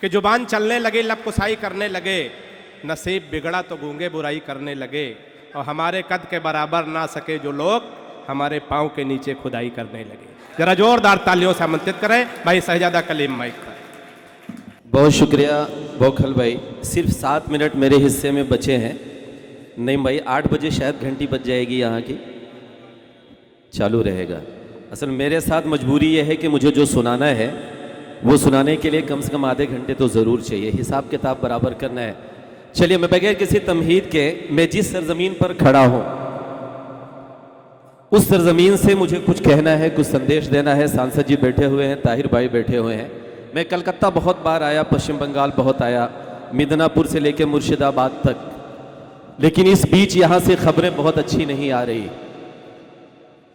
कि जुबान चलने लगी, लब कुसाई करने लगे, नसीब बिगड़ा तो गूंगे बुराई करने लगे, और हमारे कद के बराबर ना सके जो लोग हमारे पाँव के नीचे खुदाई करने लगे। जरा जोरदार तालियों से आमंत्रित करें भाई शहजादा कलीम माइक पर। बहुत शुक्रिया बोखल भाई। सिर्फ 7 मिनट मेरे हिस्से में बचे हैं। नहीं भाई 8 बजे शायद घंटी बज जाएगी यहाँ की, चालू रहेगा। असल मेरे साथ मजबूरी ये है कि मुझे जो सुनाना है वो सुनाने के लिए कम से कम आधे घंटे तो ज़रूर चाहिए, हिसाब किताब बराबर करना है। चलिए मैं बगैर किसी तमहीद के, मैं जिस सरजमीन पर खड़ा हूँ उस सरजमीन से मुझे कुछ कहना है, कुछ संदेश देना है। सांसद जी बैठे हुए हैं, ताहिर भाई बैठे हुए हैं। मैं कलकत्ता बहुत बार आया, पश्चिम बंगाल बहुत आया, मिदनापुर से लेकर मुर्शिदाबाद तक, लेकिन इस बीच यहाँ से खबरें बहुत अच्छी नहीं आ रही।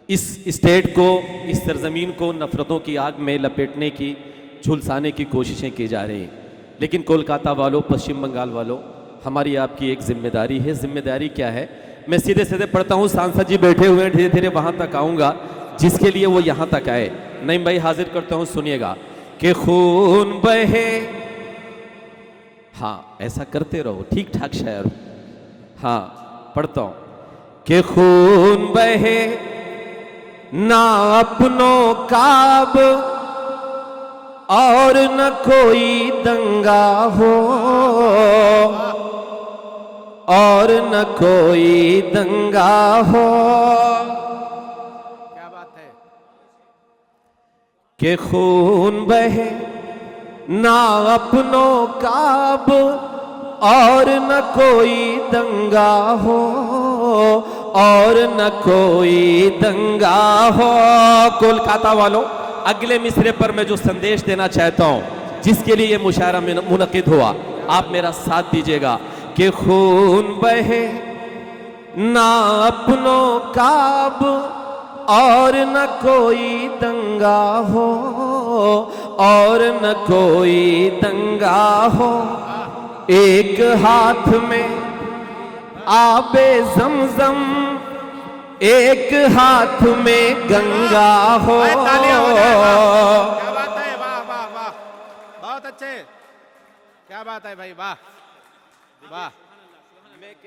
इस स्टेट को, इस सरजमीन को नफ़रतों की आग में लपेटने की, झुलसाने की कोशिशें की जा रही। लेकिन कोलकाता वालों, पश्चिम बंगाल वालों, हमारी आपकी एक जिम्मेदारी है। जिम्मेदारी क्या है? मैं सीधे सीधे पढ़ता हूँ। सांसद जी बैठे हुए हैं, धीरे धीरे वहाँ तक आऊँगा जिसके लिए वो यहाँ तक आए। नहीं भाई हाजिर करता हूँ, सुनिएगा कि खून बहे, हाँ ऐसा करते रहो, ठीक ठाक शायर। हाँ पढ़ता हूँ कि खून बहे ना अपनों काब, और न कोई दंगा हो, और न कोई दंगा हो। क्या बात है? कि खून बहे ना अपनों काब, और न कोई दंगा हो, और न कोई दंगा हो। कोलकाता वालों, अगले मिसरे पर मैं जो संदेश देना चाहता हूं, जिसके लिए ये मुशायरा मुनक़िद हुआ, आप मेरा साथ दीजिएगा कि खून बहे ना अपनों काब, और न कोई दंगा हो, और न कोई दंगा हो। एक हाथ में आबे ज़मज़म, एक हाथ में गंगा हो। क्या बात है, वाह वाह वाह, बहुत अच्छे, क्या बात है भाई, वाह वाह,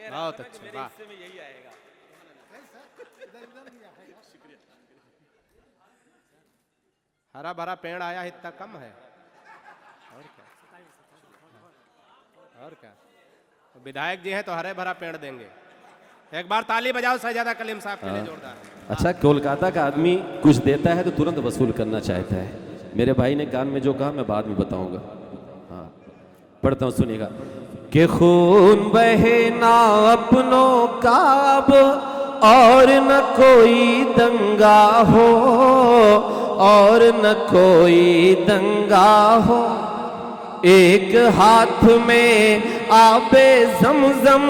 बहुत अच्छे, वाह। हरा भरा पेड़ आया, इतना कम है, और क्या, और क्या। विधायक जी हैं तो हरे भरा पेड़ देंगे। एक बार ताली बजाओ शहजादा कलीम साहब के लिए जोरदार। अच्छा, कोलकाता का आदमी कुछ देता है तो तुरंत वसूल करना चाहता है। मेरे भाई ने कान में जो कहा मैं बाद में बताऊंगा। हाँ पढ़ता हूँ, सुनिएगा कि खून बहे ना अपनों काब, और न कोई दंगा हो, और न कोई दंगा हो। एक हाथ में आबे ज़मज़म,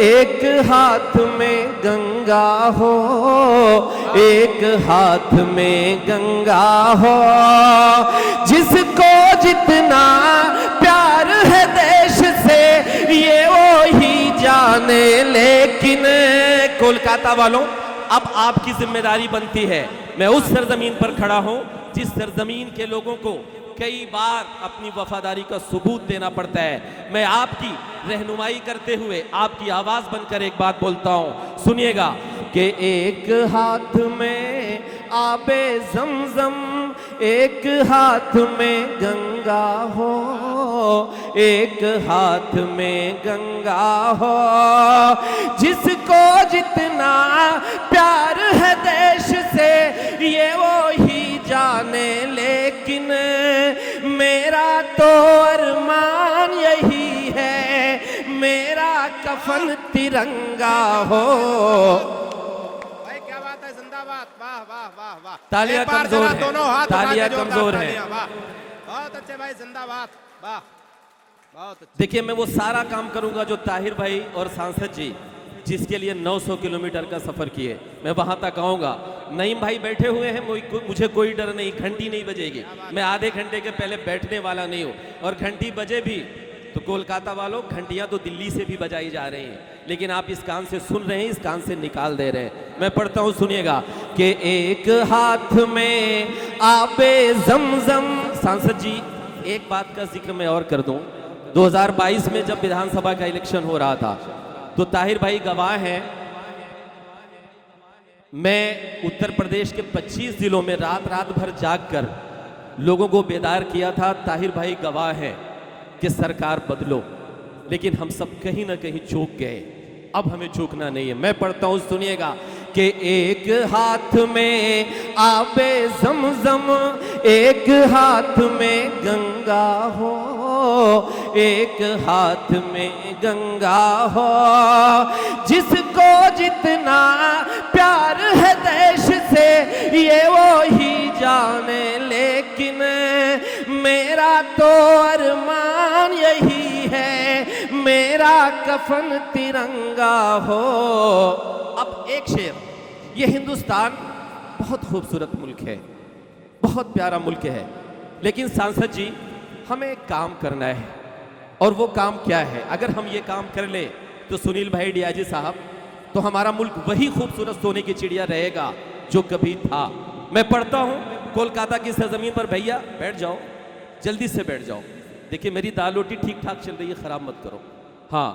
एक हाथ में गंगा हो, एक हाथ में गंगा हो। जिसको जितना प्यार है देश से ये वो ही जाने। लेकिन कोलकाता वालों, अब आपकी जिम्मेदारी बनती है। मैं उस सरजमीन पर खड़ा हूं जिस सरजमीन के लोगों को कई बार अपनी वफादारी का सबूत देना पड़ता है। मैं आपकी रहनुमाई करते हुए आपकी आवाज बनकर एक बात बोलता हूं, सुनिएगा कि एक हाथ में आबे ज़मज़म, एक हाथ में गंगा हो, एक हाथ में गंगा हो। जिसको जितना प्यार है देश से ये वो ही जाने। लेकिन मेरा तो अरमान यही है, मेरा कफन तिरंगा हो। भाई क्या बात है, जिंदाबाद, वाह वाह वाह वाह। तालियां कमजोर हैं, दोनों हाथ तालियां कमजोर हैं। वाह बहुत अच्छे भाई, जिंदाबाद, वाह बहुत अच्छे। देखिए मैं वो सारा काम करूंगा जो ताहिर भाई और सांसद जी जिसके लिए 900 किलोमीटर का सफर किए, मैं वहां तक आऊंगा। नईम भाई बैठे हुए हैं, मुझे कोई डर नहीं, घंटी नहीं बजेगी। मैं आधे घंटे के पहले बैठने वाला नहीं हूं। और घंटी बजे भी तो कोलकाता वालों, घंटियां तो दिल्ली से भी बजाई जा रही हैं, लेकिन आप इस कान से सुन रहे हैं, इस कान से निकाल दे रहे हैं। मैं पढ़ता हूं, सुनिएगा कि एक हाथ में आबे ज़मज़म, सांसद जी एक बात का जिक्र मैं और कर दूं, 2022 में जब विधानसभा का इलेक्शन हो रहा था तो ताहिर भाई गवाह हैं, मैं उत्तर प्रदेश के 25 जिलों में रात रात भर जागकर लोगों को बेदार किया था। ताहिर भाई गवाह हैं कि सरकार बदलो, लेकिन हम सब कहीं ना कहीं चूक गए। अब हमें चूकना नहीं है। मैं पढ़ता हूं, सुनिएगा कि एक हाथ में आबे ज़मज़म, एक हाथ में गंगा हो, एक हाथ में गंगा हो, जिसको जितना प्यार है देश से ये वो ही जाने, लेकिन मेरा तो अरमान यही है मेरा कफन तिरंगा हो। अब एक शेर, ये हिंदुस्तान बहुत खूबसूरत मुल्क है, बहुत प्यारा मुल्क है, लेकिन सांसद जी हमें एक काम करना है, और वो काम क्या है? अगर हम ये काम कर ले तो सुनील भाई डीआईजी साहब, तो हमारा मुल्क वही खूबसूरत सोने की चिड़िया रहेगा जो कभी था। मैं पढ़ता हूँ कोलकाता की सरजमीन पर, भैया बैठ जाओ, जल्दी से बैठ जाओ। देखिए मेरी दाल रोटी ठीक ठाक चल रही है, खराब मत करो। हाँ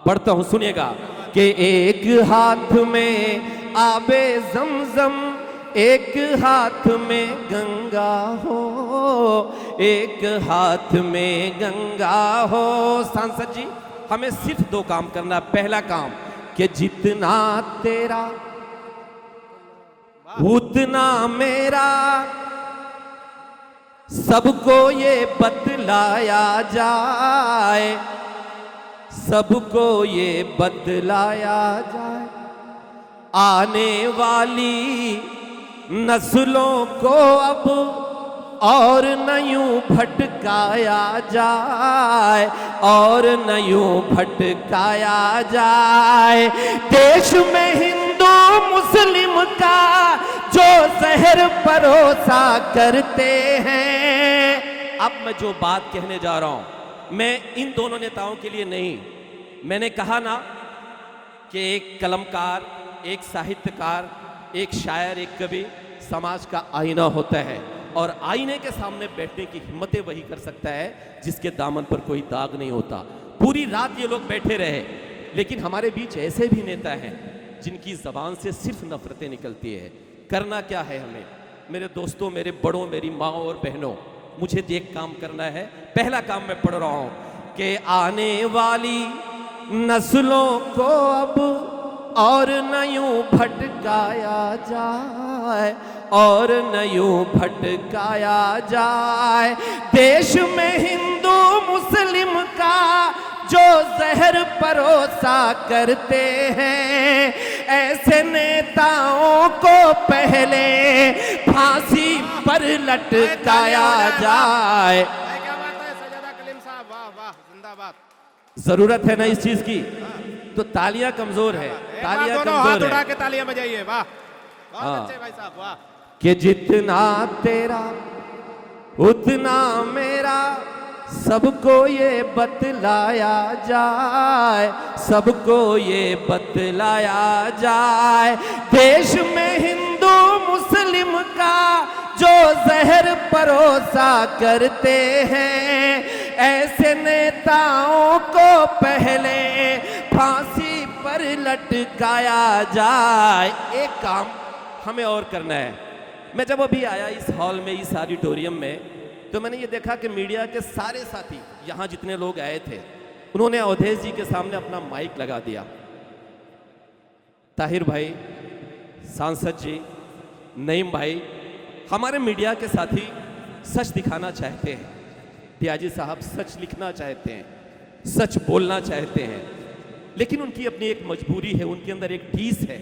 पढ़ता हूँ, सुनिएगा कि एक हाथ में आबे ज़मज़म, एक हाथ में गंगा हो, एक हाथ में गंगा हो। सांसद जी हमें सिर्फ दो काम करना। पहला काम कि जितना तेरा उतना मेरा, सबको ये बतलाया जाए, सबको ये बतलाया जाए, आने वाली नस्लों को अब और न यूं भटकाया जाए, और न यूं भटकाया जाए। देश में हिंदू मुस्लिम का जो जहर परोसा करते हैं। अब मैं जो बात कहने जा रहा हूं, मैं इन दोनों नेताओं के लिए नहीं, मैंने कहा ना कि एक कलमकार, एक साहित्यकार, एक शायर, एक कवि समाज का आईना होता है, और आईने के सामने बैठने की हिम्मतें वही कर सकता है जिसके दामन पर कोई दाग नहीं होता। पूरी रात ये लोग बैठे रहे, लेकिन हमारे बीच ऐसे भी नेता हैं जिनकी जबान से सिर्फ नफरतें निकलती है। करना क्या है हमें? मेरे दोस्तों, मेरे बड़ों, मेरी माँ और बहनों, मुझे एक काम करना है। पहला काम मैं पढ़ रहा हूं कि आने वाली नस्लों को अब और न यूं भटकाया जाए, और न यूं भटकाया जाए। देश में हिंदू मुस्लिम का जो जहर परोसा करते हैं, ऐसे नेताओं को पहले फांसी पर लटकाया जाए। क्या बात है सजादा कलीम साहब, वाह वाह, जिंदाबाद। जरूरत है ना इस चीज की, तो तालियां कमजोर है, तालियां हाथ कमजोर उठा है। के तालियां बजाइए, वाह बहुत हाँ। अच्छे भाई साहब, वाह। कि जितना तेरा उतना मेरा, सबको ये बतलाया जाए, सबको ये बतलाया जाए। देश में हिंदू मुस्लिम का जो जहर परोसा करते हैं, ऐसे नेताओं को पहले फांसी पर लटकाया जाए। एक काम हमें और करना है। मैं जब अभी आया इस हॉल में, इस ऑडिटोरियम में, तो मैंने ये देखा कि मीडिया के सारे साथी, यहाँ जितने लोग आए थे, उन्होंने अवधेश जी के सामने अपना माइक लगा दिया। ताहिर भाई, सांसद जी, नईम भाई, हमारे मीडिया के साथी सच दिखाना चाहते हैं, डीआईजी साहब सच लिखना चाहते हैं, सच बोलना चाहते हैं, लेकिन उनकी अपनी एक मजबूरी है, उनके अंदर एक टीस है,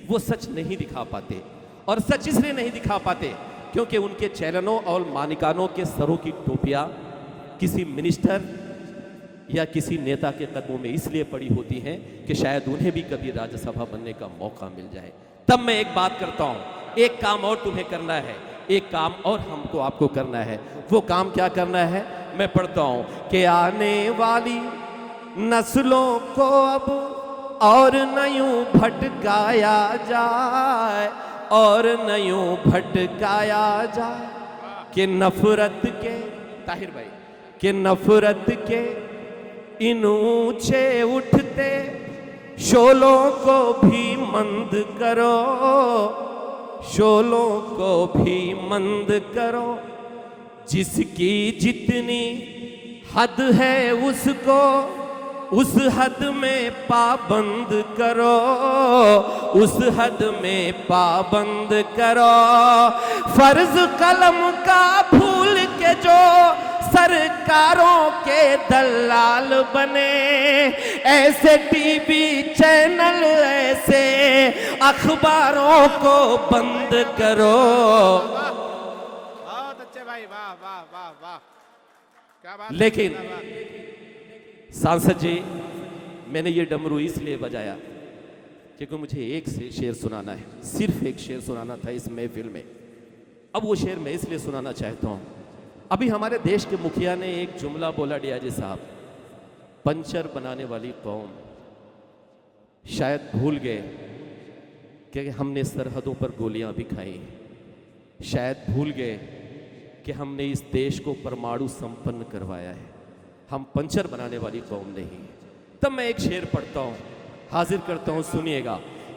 वो सच नहीं दिखा पाते। और सच इसलिए नहीं दिखा पाते क्योंकि उनके चैनलों और मानिकानों के सरों की टोपियां किसी मिनिस्टर या किसी नेता के कदमों में इसलिए पड़ी होती हैं कि शायद उन्हें भी कभी राज्यसभा बनने का मौका मिल जाए। तब मैं एक बात करता हूं, एक काम और तुम्हें करना है, एक काम और हमको आपको करना है। वो काम क्या करना है? मैं पढ़ता हूं कि आने वाली नस्लों को अब और न यूं भटकाया जाए, और न यूं भटकाया जाए कि नफरत के, ताहिर भाई, कि नफरत के इन ऊंचे उठते शोलों को भी मंद करो, शोलों को भी मंद करो। जिसकी जितनी हद है उसको उस हद में पाबंद करो, उस हद में पाबंद करो। फर्ज कलम का भूल के जो सरकारों के दलाल बने, ऐसे टीवी चैनल ऐसे अखबारों को बंद करो। बहुत अच्छे भाई, वाह वाह वाह वाह, क्या बात। लेकिन सांसद जी, मैंने ये डमरू इसलिए बजाया क्योंकि मुझे एक से शेर सुनाना है, सिर्फ एक शेर सुनाना था इस महफिल में। अब वो शेर मैं इसलिए सुनाना चाहता हूँ, अभी हमारे देश के मुखिया ने एक जुमला बोला, डियाजी साहब, पंचर बनाने वाली कौम। शायद भूल गए कि हमने सरहदों पर गोलियां भी खाई, शायद भूल गए कि हमने इस देश को परमाणु संपन्न करवाया है। हम पंचर बनाने वाली कौम नहीं। तब मैं एक शेर पढ़ता हूं, हाजिर करता हूं, सुनिएगा।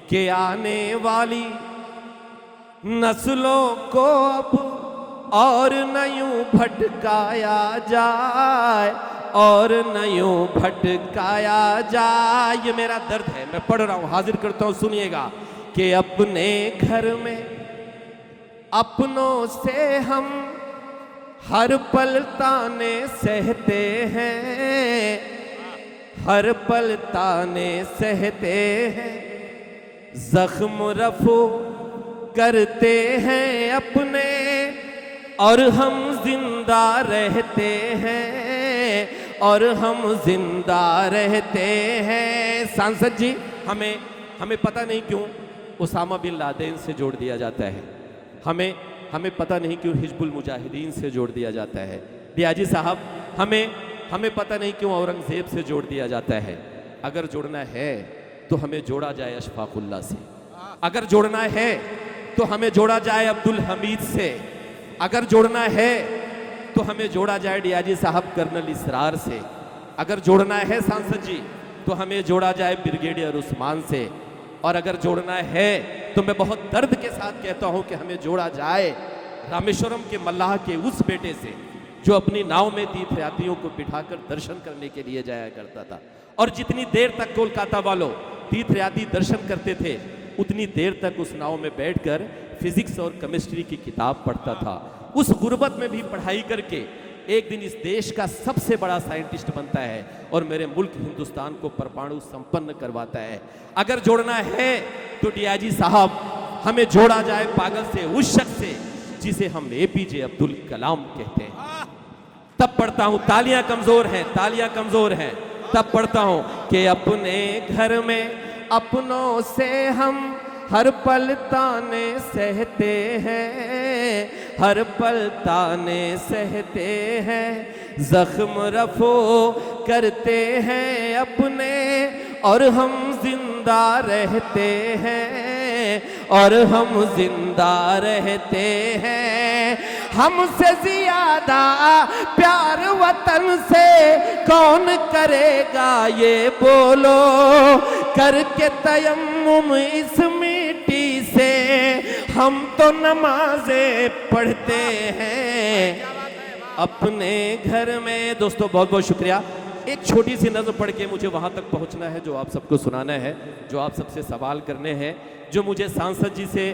कि आने वाली नस्लों को अब और न यूं भटकाया जाए, और न यूं भटकाया जाए। ये मेरा दर्द है, मैं पढ़ रहा हूं, हाजिर करता हूं, सुनिएगा। कि अपने घर में अपनों से हम हर पल ताने सहते हैं, हर पल ताने सहते हैं। जख्म रफू करते हैं अपने और हम जिंदा रहते हैं, और हम जिंदा रहते हैं। सांसद जी, हमें पता नहीं क्यों उसामा बिन लादेन से जोड़ दिया जाता है, हमें पता नहीं क्यों हिजबुल मुजाहिदीन से जोड़ दिया जाता है। डियाजी साहब, हमें पता नहीं क्यों औरंगजेब से जोड़ दिया जाता है। अगर जोड़ना है तो हमें जोड़ा जाए अशफाकुल्ला से, अगर जोड़ना है तो हमें जोड़ा जाए अब्दुल हमीद से, अगर जोड़ना है तो हमें जोड़ा जाए डियाजी साहब कर्नल इसरार से, अगर जोड़ना है सांसद जी तो हमें जोड़ा जाए ब्रिगेडियर उस्मान से, और अगर जोड़ना है तो मैं बहुत दर्द के साथ कहता हूं कि हमें जोड़ा जाए रामेश्वरम के मल्लाह के उस बेटे से जो अपनी नाव में तीर्थयात्रियों को बिठाकर दर्शन करने के लिए जाया करता था। और जितनी देर तक कोलकाता वालों तीर्थयात्री दर्शन करते थे, उतनी देर तक उस नाव में बैठकर फिजिक्स और केमिस्ट्री की किताब पढ़ता था। उस गुर्बत में भी पढ़ाई करके एक दिन इस देश का सबसे बड़ा साइंटिस्ट बनता है और मेरे मुल्क हिंदुस्तान को परमाणु संपन्न करवाता है। अगर जोड़ना है तो डियाजी साहब हमें जोड़ा जाए पागल से, उस शख्स से जिसे हम एपीजे अब्दुल कलाम कहते हैं। तब पढ़ता हूं, तालियां कमजोर हैं, तालियां कमजोर हैं, तब पढ़ता हूं कि अपने घर में अपनों से हम हर पल ताने सहते हैं, हर पल ताने सहते हैं। जख्म रफो करते हैं अपने और हम जिंदा रहते हैं, और हम जिंदा रहते हैं। हमसे ज्यादा प्यार वतन से कौन करेगा ये बोलो, करके तयम्मुम इस मिट्टी से हम तो नमाजें पढ़ते हैं अपने घर में। दोस्तों बहुत बहुत शुक्रिया। एक छोटी सी नज़्म पढ़ के मुझे वहाँ तक पहुँचना है जो आप सबको सुनाना है, जो आप सबसे सवाल करने हैं, जो मुझे सांसद जी से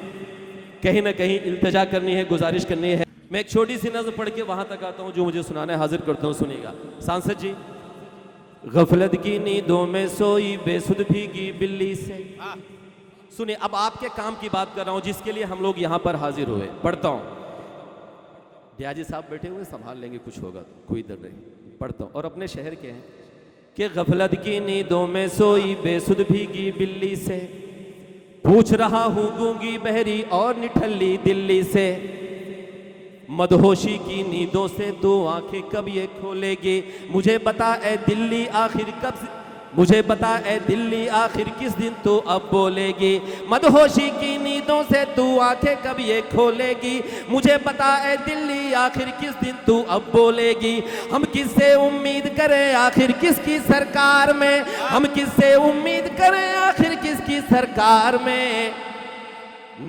कहीं ना कहीं इल्तिजा करनी है, गुजारिश करनी है। मैं एक छोटी सी नज़्म पढ़ के वहाँ तक आता हूँ जो मुझे सुनाना है, हाजिर करता हूँ, सुनिएगा। सांसद जी, गफलत की नींदों में सोई बेसुध भीगी बिल्ली से। सुनिए, अब आपके काम की बात कर रहा हूँ जिसके लिए हम लोग यहाँ पर हाजिर हुए। पढ़ता हूँ, डियाजी साहब बैठे हुए संभाल लेंगे, कुछ होगा तो कोई डर नहीं। पढ़ता हूँ, और अपने शहर के हैं। कि गफलत की नींदों में सोई बेसुध भीगी बिल्ली से, पूछ रहा हूँ गूंगी बहरी और निठल्ली दिल्ली से, मदहोशी की नींदों से दो आंखें कब ये खोलेगी, मुझे बता ए दिल्ली आखिर मुझे बता ए दिल्ली आखिर किस दिन तू अब बोलेगी, मदहोशी की नींदों से तू आंखें कब ये खोलेगी। मुझे बता ए दिल्ली आखिर किस दिन तू अब बोलेगी। हम किससे उम्मीद करें आखिर किसकी सरकार में, हम किससे उम्मीद करें आखिर किसकी सरकार में।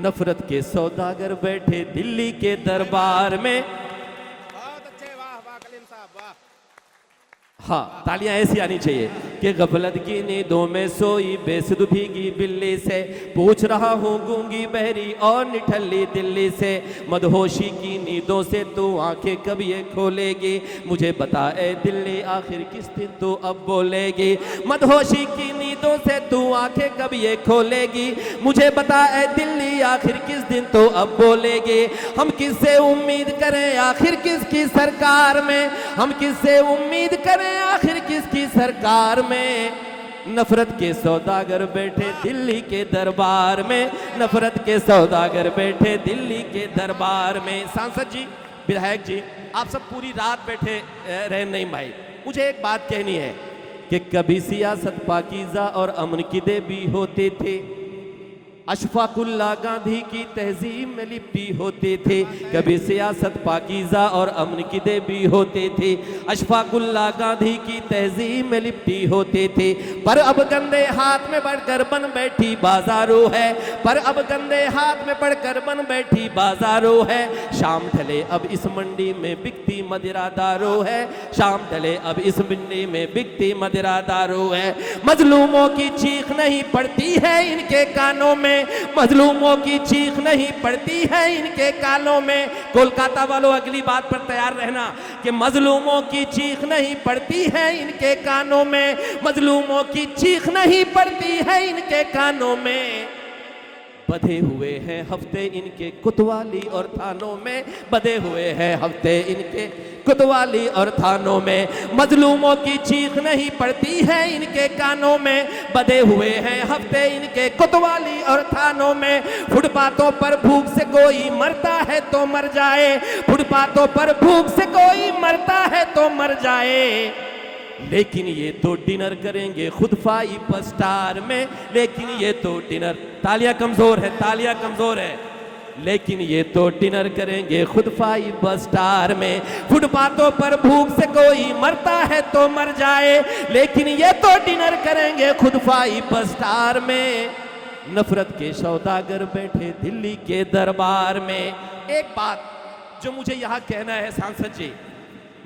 नफरत के सौदागर बैठे दिल्ली के दरबार में। बहुत अच्छे, वाह वाह कलीम साहब वाह। हाँ, तालियां ऐसी आनी चाहिए कि गफलत की नींदों में सोई बेसुध भीगी बिल्ली से, पूछ रहा हूँ गूंगी बहरी और निठल्ली दिल्ली से। मदहोशी की नींदों से तू आंखें कब ये खोलेगी। मुझे बता ए दिल्ली आखिर किस दिन तू अब बोलेगी। मदहोशी की नींदों से तू आंखें कब ये खोलेगी। मुझे बता ए दिल्ली आखिर किस दिन तू अब बोलेगी। हम किससे उम्मीद करें आखिर किसकी सरकार में, हम किससे उम्मीद करें आखिर किसकी सरकार में। नफरत के सौदागर बैठे दिल्ली के दरबार में, नफरत के सौदागर बैठे दिल्ली के दरबार में। सांसद जी, विधायक जी, आप सब पूरी रात बैठे रहे नहीं भाई, मुझे एक बात कहनी है कि कभी सियासत पाकीज़ा और अमन की देवी होते थे, अशफाकुल्ला गांधी की तहजीब में लिपटी होते थे। कभी सियासत पाकीज़ा और अमन की देवी होते थे, अशफाकुल्ला गांधी की तहजीब में लिपटी होते थे। पर अब गंदे हाथ में पड़कर बन बैठी बाजारो है, पर अब गंदे हाथ में पड़कर बन बैठी बाजारो है। शाम ढले अब इस मंडी में बिकती मदिरादारो है, शाम ढले अब इस मंडी में बिकती मदिरादारो है। मजलूमों की चीख नहीं पड़ती है इनके कानों में, मजलूमों की चीख नहीं पड़ती है इनके कानों में। कोलकाता वालों अगली बात पर तैयार रहना कि मजलूमों की चीख नहीं पड़ती है इनके कानों में, मजलूमों की चीख नहीं पड़ती है इनके कानों में। बधे हुए हैं हफ्ते इनके कोतवाली और थानों में, बधे हुए हैं हफ्ते इनके कोतवाली और थानों में। मजलूमों की चीख नहीं पड़ती है इनके कानों में, बधे हुए हैं हफ्ते इनके कोतवाली और थानों में। फुटपाथों पर भूख से कोई मरता है तो मर जाए, फुटपाथों पर भूख से कोई मरता है तो मर जाए। लेकिन ये तो डिनर करेंगे खुद 5 स्टार में, लेकिन ये तो डिनर, तालियां कमजोर है, तालियां कमजोर है, लेकिन ये तो डिनर करेंगे खुद 5 स्टार में। फुटपाथों पर भूख से कोई मरता है तो मर जाए, लेकिन ये तो डिनर करेंगे खुद 5 स्टार में। नफरत के सौदागर बैठे दिल्ली के दरबार में। एक बात जो मुझे यहाँ कहना है सांसद जी,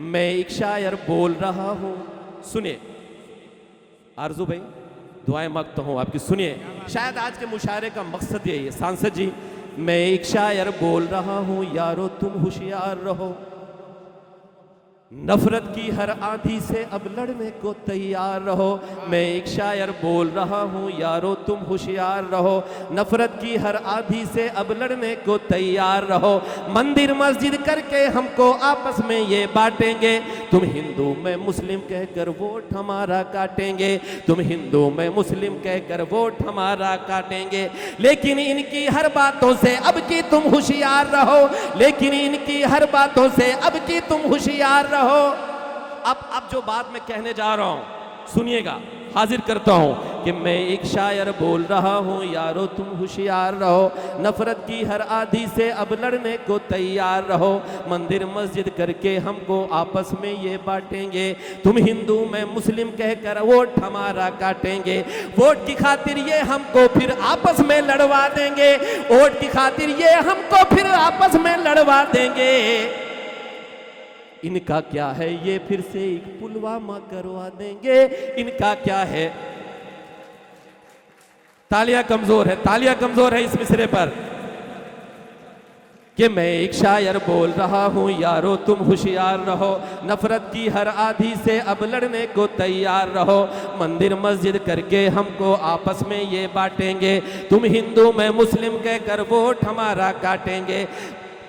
मैं एक शायर बोल रहा हूँ, सुनिए। आरजू भाई, दुआएं मांगता हूँ आपकी, सुनिए। शायद आज के मुशायरे का मकसद यही है। सांसद जी, मैं एक शायर बोल रहा हूँ, यारो तुम होशियार रहो। नफरत की हर आंधी से अब लड़ने को तैयार रहो। मैं एक शायर बोल रहा हूँ, यारो तुम होशियार रहो। नफरत की हर आंधी से अब लड़ने को तैयार रहो। मंदिर मस्जिद करके हमको आपस में ये बांटेंगे, तुम हिंदू मैं मुस्लिम कहकर वोट हमारा काटेंगे, तुम हिंदू मैं मुस्लिम कहकर वोट हमारा काटेंगे। लेकिन इनकी हर बातों से अब की तुम होशियार रहो, लेकिन इनकी हर बातों से अब की तुम होशियार रहो। अब जो बात मैं कहने जा रहा हूं सुनिएगा, हाजिर करता हूं कि मैं एक शायर बोल रहा हूं, यारो तुम होशियार रहो। नफरत की हर आंधी से अब लड़ने को तैयार रहो। मंदिर मस्जिद करके हमको आपस में ये बांटेंगे, तुम हिंदू मैं मुस्लिम कहकर वोट हमारा काटेंगे। वोट की खातिर ये हमको फिर आपस में लड़वा देंगे, वोट की खातिर ये हमको फिर आपस में लड़वा देंगे। इनका क्या है ये फिर से एक पुलवामा करवा देंगे, इनका क्या है। तालियां कमजोर है, तालियां कमजोर है इस मिसरे पर कि मैं एक शायर बोल रहा हूँ, यारो तुम होशियार रहो। नफरत की हर आंधी से अब लड़ने को तैयार रहो। मंदिर मस्जिद करके हमको आपस में ये बांटेंगे, तुम हिंदू मैं मुस्लिम कहकर वोट हमारा काटेंगे,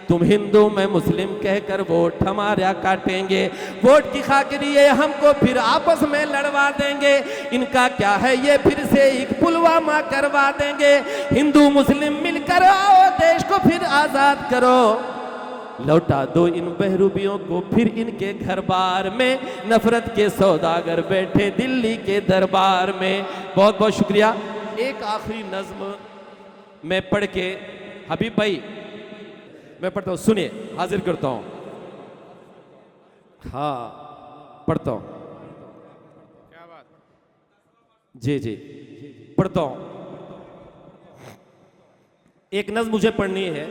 तुम हिंदू मैं मुस्लिम कहकर वोट हमारा काटेंगे। वोट की खातिर ये हमको फिर आपस में लड़वा देंगे, इनका क्या है ये फिर से एक पुलवामा करवा देंगे। हिंदू मुस्लिम मिलकर आओ देश को फिर आजाद करो, लौटा दो इन बहरूबियों को फिर इनके घर बार में, नफरत के सौदागर बैठे दिल्ली के दरबार में। बहुत बहुत शुक्रिया। एक आखिरी नज्म मैं पढ़ के, हबीब भाई मैं पढ़ता हूँ, सुनिए, हाजिर करता हूँ। हाँ पढ़ता हूँ। क्या बात? जी जी पढ़ता हूँ। एक नज्म मुझे पढ़नी है,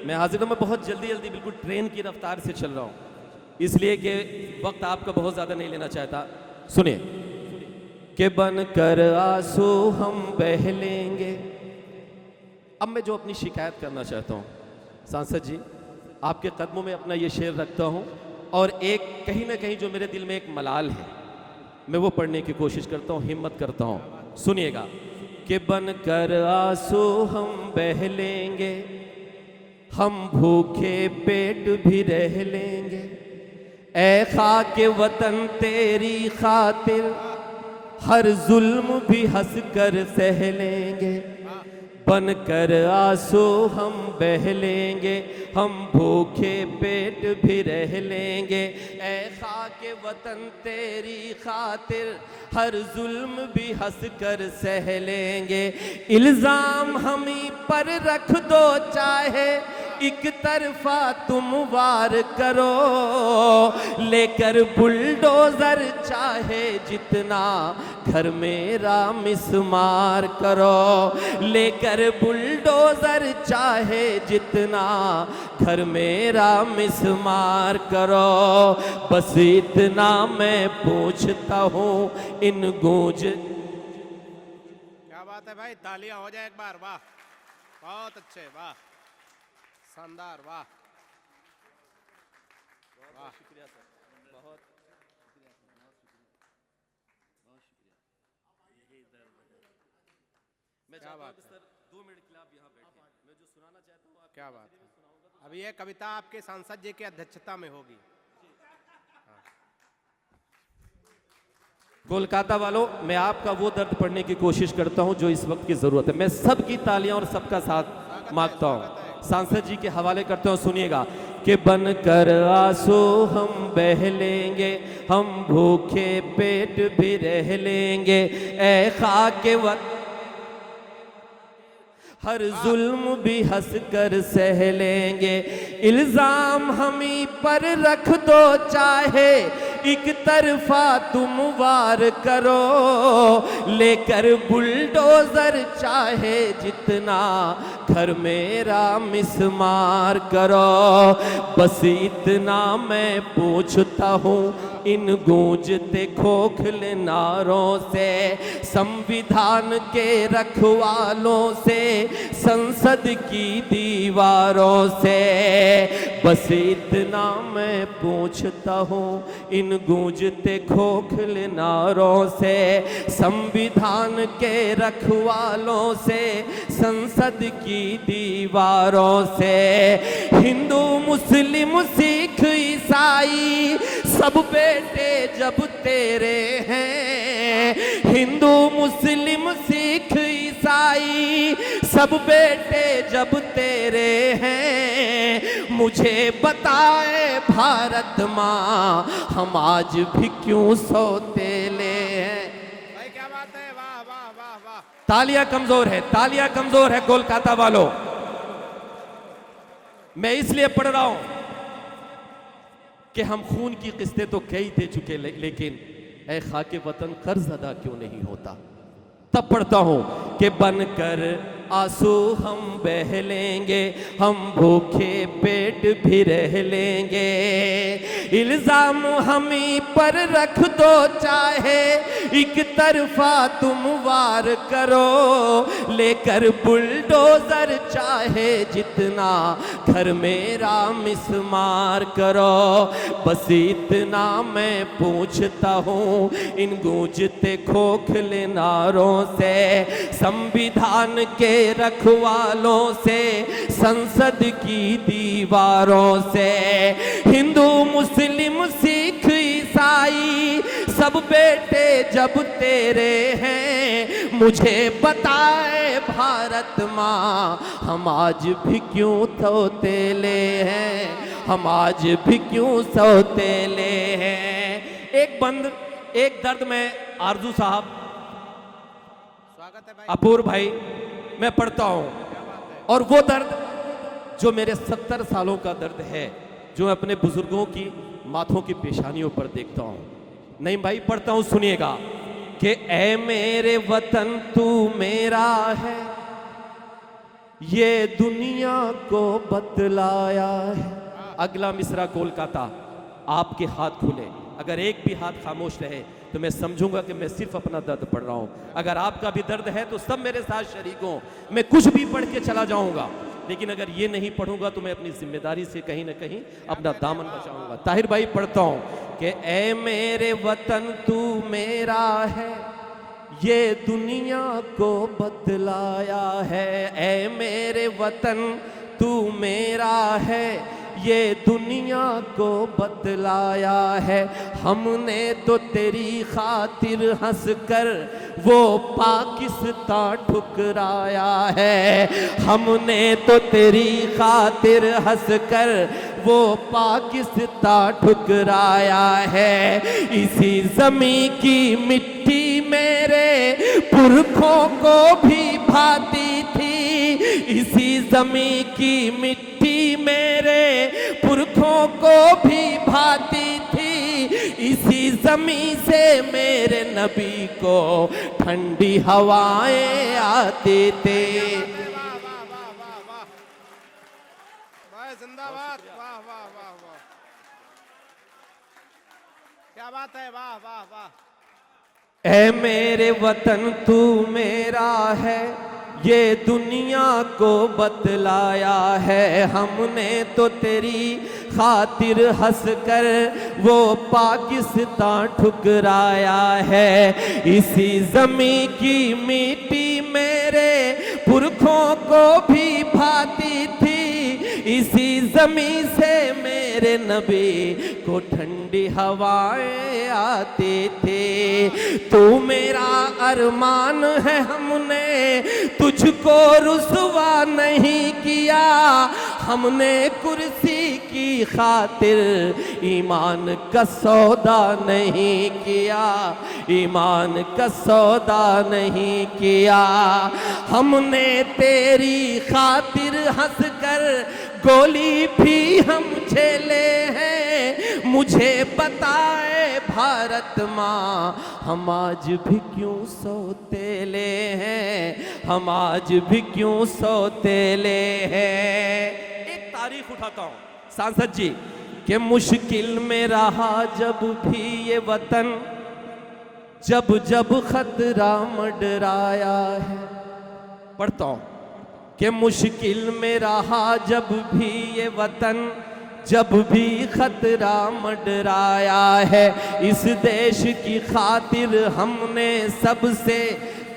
मैं हाजिर हूँ। मैं बहुत जल्दी जल्दी बिल्कुल ट्रेन की रफ्तार से चल रहा हूँ, इसलिए कि वक्त आपका बहुत ज़्यादा नहीं लेना चाहता। सुनिए। कि बन कर आंसू हम बह लेंगे। अब मैं जो अपनी शिकायत करना चाहता हूँ, सांसद जी आपके कदमों में अपना ये शेर रखता हूँ, और एक कहीं ना कहीं जो मेरे दिल में एक मलाल है, मैं वो पढ़ने की कोशिश करता हूँ, हिम्मत करता हूँ। सुनिएगा। कि बन कर आंसू हम बह लेंगे, हम भूखे पेट भी रह लेंगे, ऐ खाके वतन तेरी खातिर हर जुल्म भी हंस कर सह लेंगे। बन कर आंसू हम बह लेंगे, हम भूखे पेट भी रह लेंगे, ऐ खाके वतन तेरी खातिर हर जुल्म भी हंस कर सह लेंगे। इल्जाम हम ही पर रख दो चाहे एक तरफा तुम वार करो, लेकर बुलडोजर चाहे जितना घर मेरा मिसमार करो, लेकर बुलडोजर चाहे जितना घर मेरा मिसमार करो। बस इतना मैं पूछता हूँ इन गूंज। क्या बात है भाई, तालियां हो जाए एक बार। वाह, बहुत अच्छे, वाह, शानदार, वाह वाह। शुक्रिया सर, बहुत मैं क्या चाहता हूं बात कि है, सर 2 मिनट के लिए आप यहाँ बैठे। मैं जो सुनाना चाहता हूँ क्या बात है। अब ये कविता आपके सांसद जी की अध्यक्षता में होगी। कोलकाता वालों, मैं आपका वो दर्द पढ़ने की कोशिश करता हूं जो इस वक्त की जरूरत है। मैं सबकी तालियां और सबका साथ मांगता हूं। सांसद जी के हवाले करता हूं, सुनिएगा। कि बन कर आंसू हम बह लेंगे, हम भूखे पेट भी रह लेंगे, ऐ खाके वक्त हर जुल्म भी हंस कर सह लेंगे। इल्जाम हम ही पर रख दो चाहे एक तरफा तुम वार करो, लेकर बुलडोजर चाहे जितना घर मेरा मिसमार करो। बस इतना मैं पूछता हूँ इन गूंजते खोखले नारों से, संविधान के रखवालों से, संसद की दीवारों से। बस इतना मैं पूछता हूँ इन गूंजते खोखले नारों से, संविधान के रखवालों से, संसद की दीवारों से। हिंदू मुस्लिम सिख ईसाई सब बेटे जब तेरे हैं, हिंदू मुस्लिम सिख ईसाई सब बेटे जब तेरे हैं, मुझे बताए भारत माँ हम आज भी क्यों सौतेले हैं। भाई क्या बात है, वाह वाह वाह वाह। तालियां कमजोर है, तालियां कमजोर है कोलकाता वालों। मैं इसलिए पढ़ रहा हूं कि हम खून की किस्तें तो कई दे चुके, लेकिन ऐ खाके वतन कर्ज अदा क्यों नहीं होता। तब पढ़ता हूं कि बनकर आंसू हम बह लेंगे, हम भूखे पेट भी रह लेंगे, इल्जाम हम ही पर रख दो चाहे एक तरफा तुम वार करो, लेकर बुलडोजर चाहे जितना घर मेरा मिसमार करो। बस इतना मैं पूछता हूँ इन गूंजते खोखले नारों से, संविधान के रखवालों से, संसद की दीवारों से। हिंदू मुस्लिम सिख ईसाई सब बेटे जब तेरे हैं, मुझे बताए भारत माँ हम आज भी क्यों सौतेले हैं। हम आज भी क्यों सौतेले हैं। एक दर्द में आरजू साहब, स्वागत है भाई। अपूर भाई, मैं पढ़ता हूं, और वो दर्द जो मेरे 70 सालों का दर्द है, जो मैं अपने बुजुर्गों की माथों की पेशानियों पर देखता हूं। नहीं भाई, पढ़ता हूं, सुनिएगा कि ऐ मेरे वतन तू मेरा है, ये दुनिया को बतलाया है। अगला मिसरा कोलकाता, आपके हाथ खुले, अगर एक भी हाथ खामोश रहे तो मैं समझूंगा कि मैं सिर्फ अपना दर्द पढ़ रहा हूं। अगर आपका भी दर्द है तो सब मेरे साथ शरीक हों, मैं कुछ भी पढ़ के चला जाऊंगा, लेकिन अगर ये नहीं पढ़ूंगा तो मैं अपनी जिम्मेदारी से कहीं ना कहीं अपना दामन बचाऊंगा। ताहिर भाई, पढ़ता हूं कि ऐ मेरे वतन तू मेरा है, ये दुनिया को बतलाया है। ऐ मेरे वतन तू मेरा है, ये दुनिया को बतलाया है। हमने तो तेरी खातिर हंस कर वो पाकिस्तान ठुकराया है। हमने तो तेरी खातिर हंस कर वो पाकिस्तान ठुकराया है। इसी ज़मीं की मिट्टी मेरे पुरखों को भी भाती थी, इसी ज़मीं की मिट्टी मेरे पुरखों को भी भाती थी। इसी ज़मीं से मेरे नबी को ठंडी हवाएं आती थी। वाह वाह वाह वाह वाह वाह, जिंदाबाद, वाह वाह वाह वाह, क्या बात है, वाह वाह वाह। ऐ मेरे वतन तू मेरा है, ये दुनिया को बतलाया है। हमने तो तेरी खातिर हंस कर वो पाकिस्तान ठुकराया है। इसी ज़मीं की मिट्टी मेरे पुरखों को भी भाती थी, इसी ज़मीं से मेरे नबी को ठंडी हवाएं आती थी। तू मेरा अरमान है, हमने तुझको रुसवा नहीं किया। हमने कुर्सी की खातिर ईमान का सौदा नहीं किया, ईमान का सौदा नहीं किया। हमने तेरी खातिर हंस कर गोली भी हम झेले हैं। मुझे बताए भारत माँ, हम आज भी क्यों सौतेले हैं, हम आज भी क्यों सौतेले हैं। एक तारीख उठाता हूँ सांसद जी, कि मुश्किल में रहा जब भी ये वतन, जब जब खतरा मंडराया है। पढ़ता हूँ कि मुश्किल में रहा जब भी ये वतन, जब भी खतरा मंडराया है। इस देश की खातिर हमने सबसे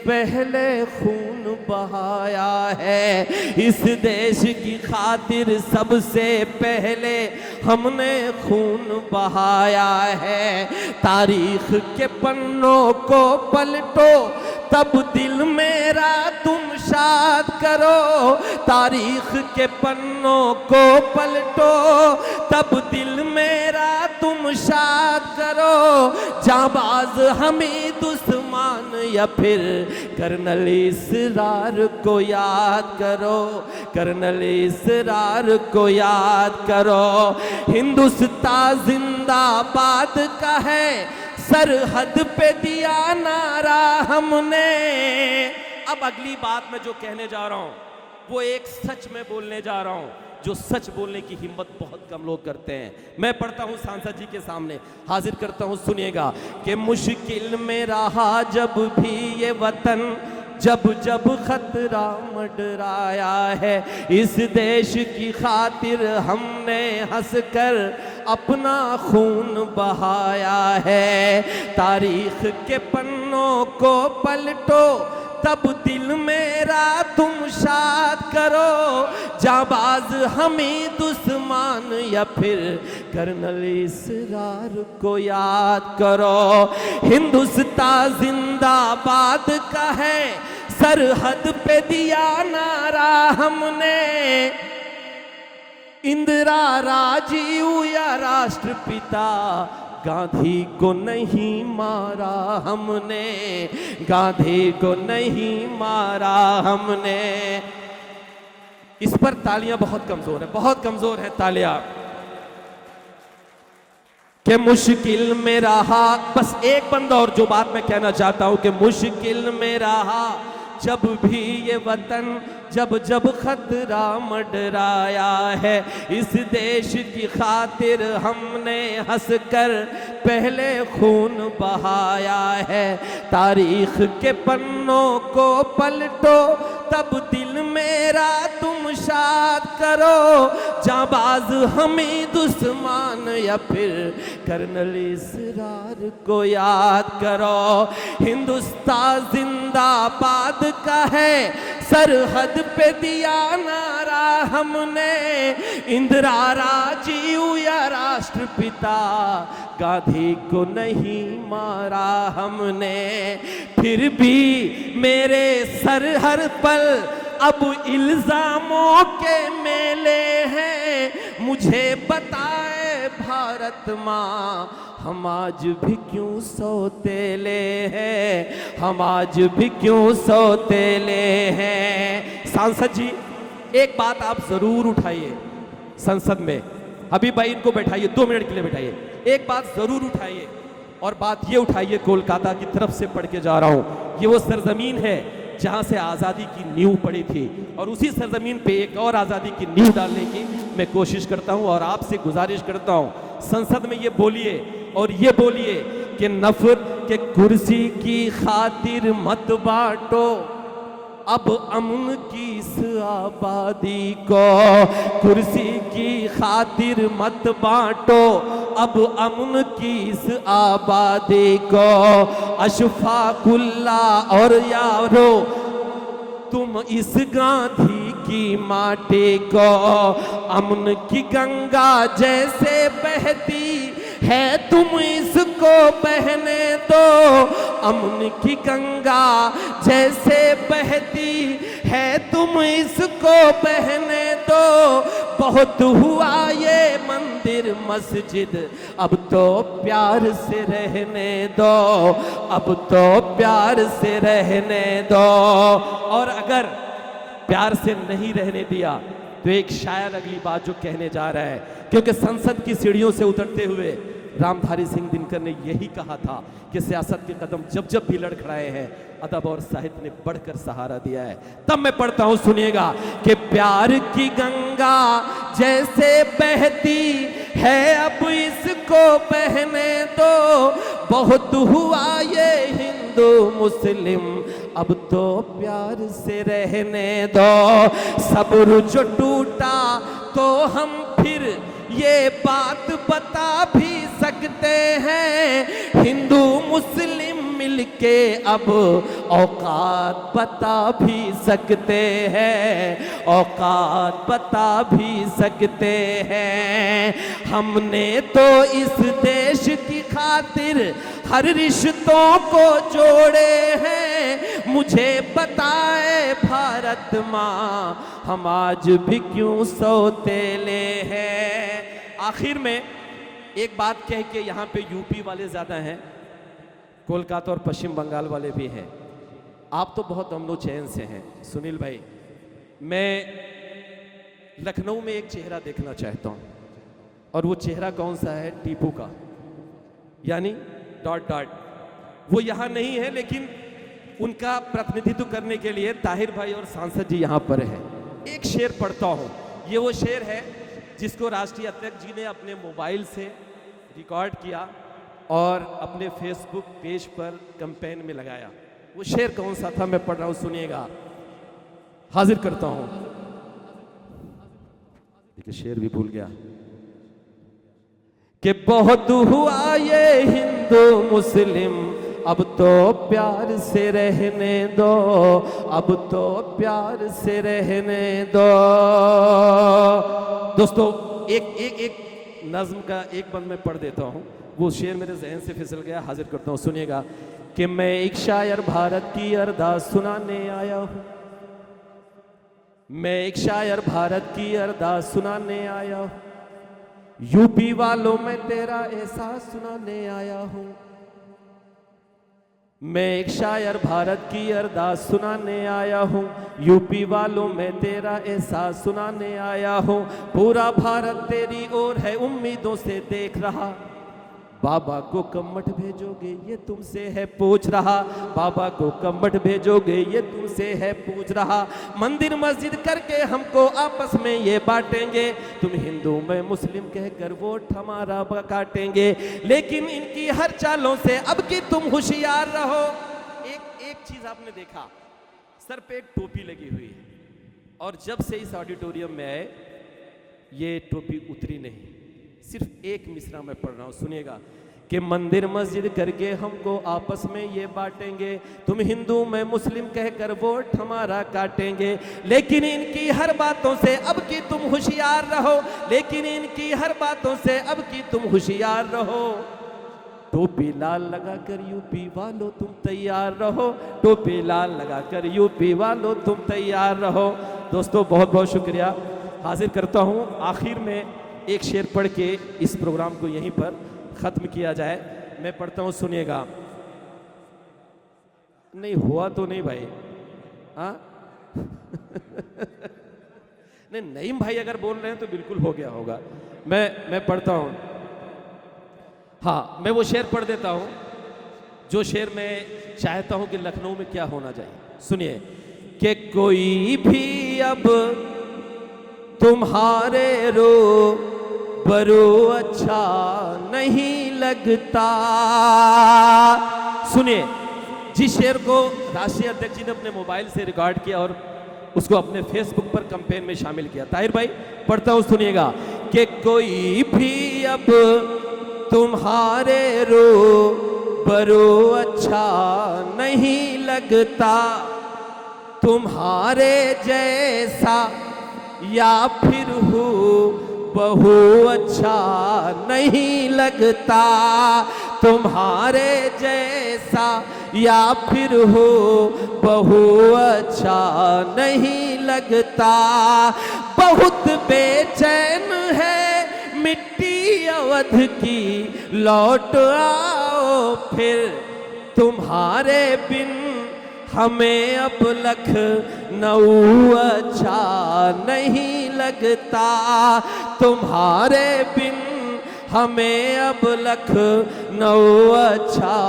पहले खून बहाया है। इस देश की खातिर सबसे पहले हमने खून बहाया है। तारीख के पन्नों को पलटो, तब दिल मेरा तुम शाद करो। तारीख के पन्नों को पलटो, तब दिल मेरा तुम शाद करो। जाबाज हमीद उस्मान या फिर कर्नल इसरार को याद करो, कर्नल इसरार को याद करो। हिंदुस्तान जिंदाबाद का है, सरहद पे दिया नारा हमने। अब अगली बात मैं जो कहने जा रहा हूं वो एक सच में बोलने जा रहा हूं, जो सच बोलने की हिम्मत बहुत कम लोग करते हैं। मैं पढ़ता हूं सांसद जी के सामने, हाजिर करता हूं, सुनिएगा कि मुश्किल में रहा जब भी ये वतन, जब जब खतरा मंडराया है। इस देश की खातिर हमने हंसकर अपना खून बहाया है। तारीख के पन्नों को पलटो, तब दिल मेरा तुम शाद करो। जाबाज हमीद उस्मान या फिर कर्नल इसरार को याद करो। हिंदुस्तान जिंदाबाद का है, सरहद पे दिया नारा हमने। इंदिरा राजीव या राष्ट्रपिता, गांधी को नहीं मारा हमने, गांधी को नहीं मारा हमने। इस पर तालियां बहुत कमजोर है, बहुत कमजोर है तालियां। कि मुश्किल में रहा, बस एक बंदा और जो बात मैं कहना चाहता हूं कि मुश्किल में रहा जब भी ये वतन, जब जब खतरा मंडराया है, इस देश की खातिर हमने हंसकर पहले खून बहाया है। तारीख के पन्नों को पलटो, तब दिल मेरा तुम शाद करो, जाबाज हमीद उस्मान या फिर कर्नल इसरार को याद करो। हिंदुस्तान जिंदाबाद का है, सरहद पे दिया नारा हमने, इंदिरा राजीव या राष्ट्रपिता, गांधी को नहीं मारा हमने। फिर भी मेरे सर हर पल अब इल्जामों के मेले हैं, मुझे बताए भारत माँ हम आज भी क्यों सौतेले हैं, हम आज भी क्यों सौतेले हैं। सांसद जी एक बात आप जरूर उठाइए संसद में, अभी भाई इनको बैठाइए, 2 मिनट के लिए बैठाइए, एक बात जरूर उठाइए और बात ये उठाइए, कोलकाता की तरफ से पढ़ के जा रहा हूं, ये वो सरजमीन है जहां से आज़ादी की नींव पड़ी थी और उसी सरजमीन पे एक और आज़ादी की नींव डालने की मैं कोशिश करता हूं और आपसे गुजारिश करता हूं, संसद में ये बोलिए और ये बोलिए कि नफरत के कुर्सी की खातिर मत बांटो अब अमन की इस आबादी को, कुर्सी की खातिर मत बांटो अब अमन की इस आबादी को। अशफाकुल्ला और यारो तुम इस गांधी की माटी को, अमन की गंगा जैसे बहती है तुम इसको बहने दो, अमन की गंगा जैसे बहती है तुम इसको बहने दो। बहुत हुआ ये मंदिर मस्जिद अब तो प्यार से रहने दो, अब तो प्यार से रहने दो। और अगर प्यार से नहीं रहने दिया तो एक शायर अगली बात जो कहने जा रहा है, क्योंकि संसद की सीढ़ियों से उतरते हुए रामधारी सिंह दिनकर ने यही कहा था कि सियासत के कदम जब जब भी लड़खड़ाए हैं अदब और साहित्य ने बढ़कर सहारा दिया है। तब मैं पढ़ता हूं, सुनिएगा कि प्यार की गंगा जैसे बहती है अब इसको बहने दो, बहुत हुआ ये हिंदू मुस्लिम अब तो प्यार से रहने दो। सब्र जो टूटा तो हम फिर ये बात बता भी सकते हैं, हिंदू मुस्लिम मिलके अब औकात बता भी सकते हैं, औकात बता भी सकते हैं। हमने तो इस देश की खातिर हर रिश्तों को जोड़े हैं, मुझे बताए भारत माँ हम आज भी क्यों सौतेले हैं। आखिर में एक बात कह के, यहाँ पे यूपी वाले ज़्यादा हैं, कोलकाता और पश्चिम बंगाल वाले भी हैं, आप तो बहुत अमनो चैन से हैं। सुनील भाई, मैं लखनऊ में एक चेहरा देखना चाहता हूँ और वो चेहरा कौन सा है? टीपू का, यानी ... वो यहाँ नहीं है लेकिन उनका प्रतिनिधित्व करने के लिए ताहिर भाई और सांसद जी यहाँ पर हैं। एक शेर पढ़ता हूँ, ये वो शेर है जिसको राष्ट्रीय अध्यक्ष जी ने अपने मोबाइल से रिकॉर्ड किया और अपने फेसबुक पेज पर कैंपेन में लगाया। वो शेर कौन सा था मैं पढ़ रहा हूँ, सुनिएगा, हाजिर करता हूँ। देखिए शेर भी भूल गया कि बहुत हुआ ये हिंदू मुस्लिम अब तो प्यार से रहने दो, अब तो प्यार से रहने दो। दोस्तों एक नज्म का एक बंद में पढ़ देता हूँ, वो शेर मेरे जहन से फिसल गया, हाजिर करता हूँ, सुनिएगा कि मैं एक शायर भारत की अरदास सुनाने आया हूँ। मैं एक शायर भारत की अरदास सुनाने आया हूं, यूपी वालों में तेरा एहसास सुनाने आया हूं। मैं एक शायर भारत की अरदास सुनाने आया हूं, यूपी वालों में तेरा एहसास सुनाने आया हूं। पूरा भारत तेरी ओर है उम्मीदों से देख रहा, बाबा को कम्मठ भेजोगे ये तुमसे है पूछ रहा, बाबा को कम्मठ भेजोगे ये तुमसे है पूछ रहा। मंदिर मस्जिद करके हमको आपस में ये बांटेंगे, तुम हिंदू में मुस्लिम कहकर वोट हमारा काटेंगे। लेकिन इनकी हर चालों से अब की तुम होशियार रहो। एक चीज आपने देखा, सर पे एक टोपी लगी हुई है, और जब से इस ऑडिटोरियम में आए ये टोपी उतरी नहीं। सिर्फ एक मिसरा मैं पढ़ रहा हूं, सुनिएगा कि मंदिर मस्जिद करके हमको आपस में ये बांटेंगे, तुम हिंदू में मुस्लिम कहकर वोट हमारा काटेंगे। लेकिन इनकी हर बातों से अब की तुम होशियार रहो, लेकिन इनकी हर बातों से अब की तुम होशियार रहो। टोपी लाल लगाकर यूपी वालों तुम तैयार रहो, टोपी लाल लगाकर यूपी वालों तुम तैयार रहो। दोस्तों बहुत बहुत शुक्रिया, हाजिर करता हूँ आखिर में एक शेर पढ़ के इस प्रोग्राम को यहीं पर ख़त्म किया जाए। मैं पढ़ता हूँ, सुनिएगा। नहीं हुआ तो नहीं भाई, हाँ नहीं, नईम भाई अगर बोल रहे हैं तो बिल्कुल हो गया होगा। मैं पढ़ता हूँ, हाँ मैं वो शेर पढ़ देता हूँ जो शेर मैं चाहता हूँ कि लखनऊ में क्या होना चाहिए। सुनिए कि कोई भी अब तुम्हारे रो बरो अच्छा नहीं लगता। सुनिए, जिस शेर को राष्ट्रीय अध्यक्ष जी ने अपने मोबाइल से रिकॉर्ड किया और उसको अपने फेसबुक पर कैंपेन में शामिल किया। ताहिर भाई पढ़ता हूं, सुनिएगा कि कोई भी अब तुम्हारे रो बरो अच्छा नहीं लगता, तुम्हारे जैसा या फिर हो बहु अच्छा नहीं लगता, तुम्हारे जैसा या फिर हो बहु अच्छा नहीं लगता। बहुत बेचैन है मिट्टी अवध की, लौट आओ फिर तुम्हारे बिन हमें अब लखनऊ अच्छा नहीं लगता, तुम्हारे बिन हमें अब लखनऊ अच्छा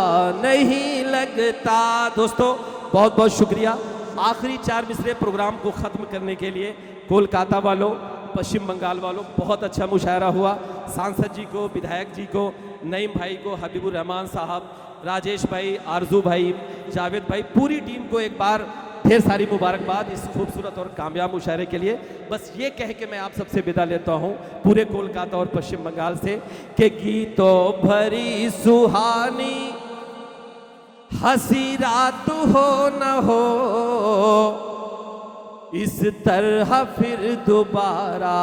नहीं लगता। दोस्तों बहुत बहुत शुक्रिया। आखिरी 4 मिसरे प्रोग्राम को ख़त्म करने के लिए कोलकाता वालों, पश्चिम बंगाल वालों, बहुत अच्छा मुशायरा हुआ। सांसद जी को, विधायक जी को, नईम भाई को, हबीबुर रहमान साहब, राजेश भाई, आरजू भाई, जावेद भाई, पूरी टीम को एक बार ढेर सारी मुबारकबाद इस खूबसूरत और कामयाब मुशायरे के लिए। बस ये कह के मैं आप सबसे विदा लेता हूँ पूरे कोलकाता और पश्चिम बंगाल से कि गीतों भरी सुहानी हंसी रात हो न हो, इस तरह फिर दोबारा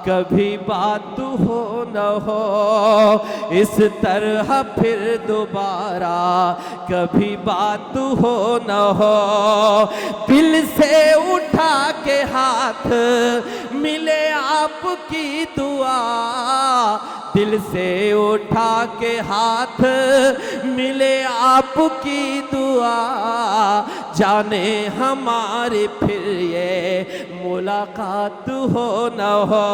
कभी बात हो न हो, इस तरह फिर दोबारा कभी बात हो न हो। दिल से उठा के हाथ मिले आपकी दुआ, दिल से उठा के हाथ मिले आपकी दुआ, जाने हमारी फिर ये मुलाकात हो न हो,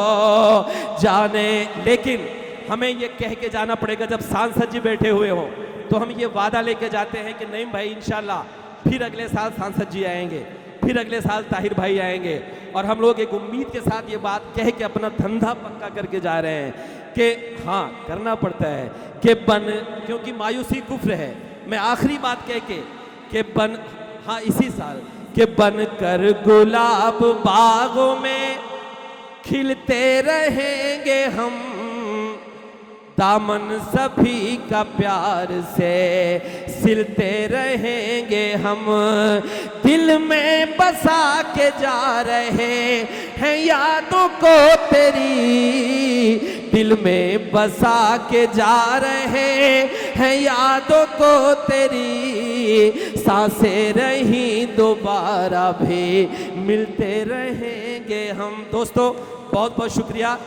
जाने। लेकिन हमें ये कह के जाना पड़ेगा, जब सांसद जी बैठे हुए हो तो हम ये वादा लेके जाते हैं कि नईम भाई इंशाल्लाह फिर अगले साल सांसद जी आएंगे, फिर अगले साल ताहिर भाई आएंगे, और हम लोग एक उम्मीद के साथ ये बात कह के अपना धंधा पक्का करके जा रहे हैं कि हाँ करना पड़ता है कि क्योंकि मायूसी कुफ्र है। मैं आखिरी बात कह के कि हाँ इसी साल कि बन कर गुलाब बागों में खिलते रहेंगे हम, दामन सभी का प्यार से सिलते रहेंगे हम, दिल में बसा के जा रहे हैं यादों को तेरी, दिल में बसा के जा रहे हैं यादों को तेरी, सांसें रही दोबारा भी मिलते रहेंगे हम। दोस्तों बहुत बहुत शुक्रिया।